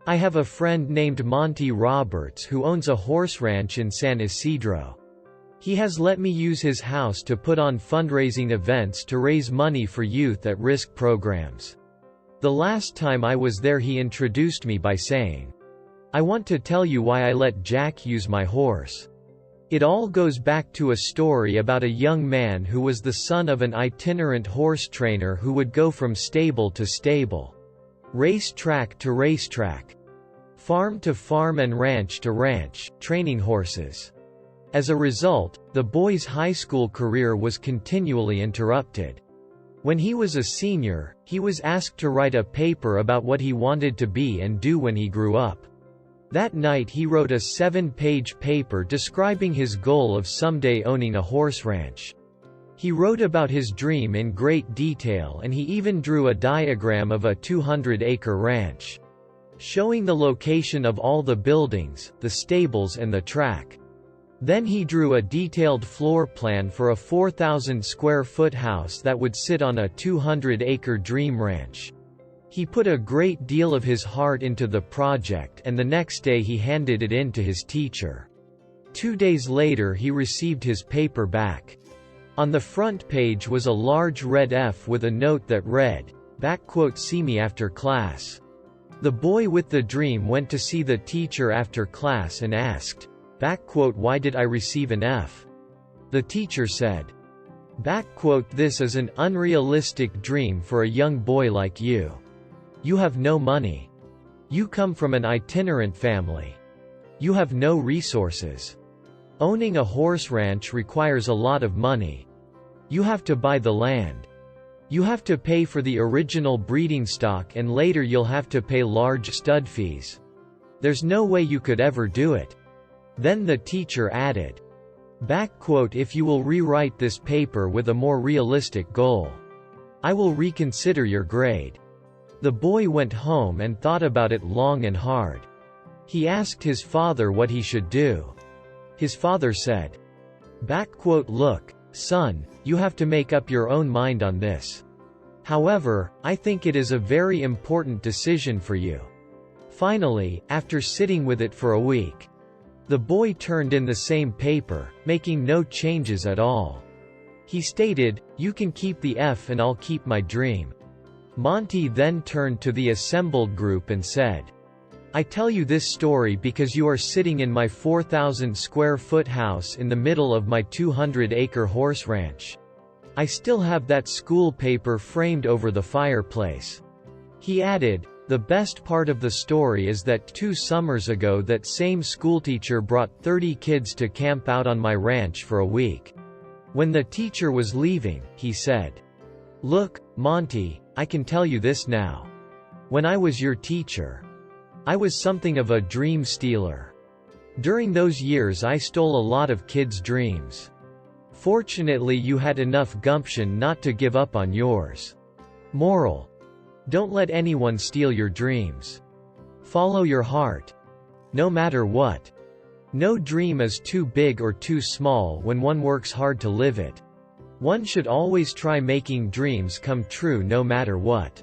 I have a friend named Monty Roberts who owns a horse ranch in San Isidro. He has let me use his house to put on fundraising events to raise money for youth at risk programs. The last time I was there he introduced me by saying, "I want to tell you why I let Jack use my horse." It all goes back to a story about a young man who was the son of an itinerant horse trainer who would go from stable to stable, racetrack to racetrack, farm to farm and ranch to ranch, training horses. As a result, the boy's high school career was continually interrupted. When he was a senior, he was asked to write a paper about what he wanted to be and do when he grew up. That night he wrote a 7-page paper describing his goal of someday owning a horse ranch. He wrote about his dream in great detail and he even drew a diagram of a 200-acre ranch, showing the location of all the buildings, the stables and the track. Then he drew a detailed floor plan for a 4,000-square-foot house that would sit on a 200-acre dream ranch. He put a great deal of his heart into the project and the next day he handed it in to his teacher. 2 days later he received his paper back. On the front page was a large red F with a note that read, "See me after class." The boy with the dream went to see the teacher after class and asked, "Why did I receive an F?" The teacher said, "This is an unrealistic dream for a young boy like you. You have no money. You come from an itinerant family. You have no resources. Owning a horse ranch requires a lot of money. You have to buy the land. You have to pay for the original breeding stock and later you'll have to pay large stud fees. There's no way you could ever do it." Then the teacher added, "If you will rewrite this paper with a more realistic goal, I will reconsider your grade." The boy went home and thought about it long and hard. He asked his father what he should do. His father said, "Look, son, you have to make up your own mind on this. However, I think it is a very important decision for you." Finally, after sitting with it for a week, the boy turned in the same paper, making no changes at all. He stated, "You can keep the F and I'll keep my dream." Monty then turned to the assembled group and said, "I tell you this story because you are sitting in my 4,000-square-foot house in the middle of my 200-acre horse ranch. I still have that school paper framed over the fireplace." He added, "The best part of the story is that 2 summers ago that same schoolteacher brought 30 kids to camp out on my ranch for a week. When the teacher was leaving, he said, 'Look, Monty, I can tell you this now. When I was your teacher, I was something of a dream stealer. During those years I stole a lot of kids' dreams. Fortunately you had enough gumption not to give up on yours. Moral: don't let anyone steal your dreams. Follow your heart. No matter what. No dream is too big or too small when one works hard to live it. One should always try making dreams come true no matter what."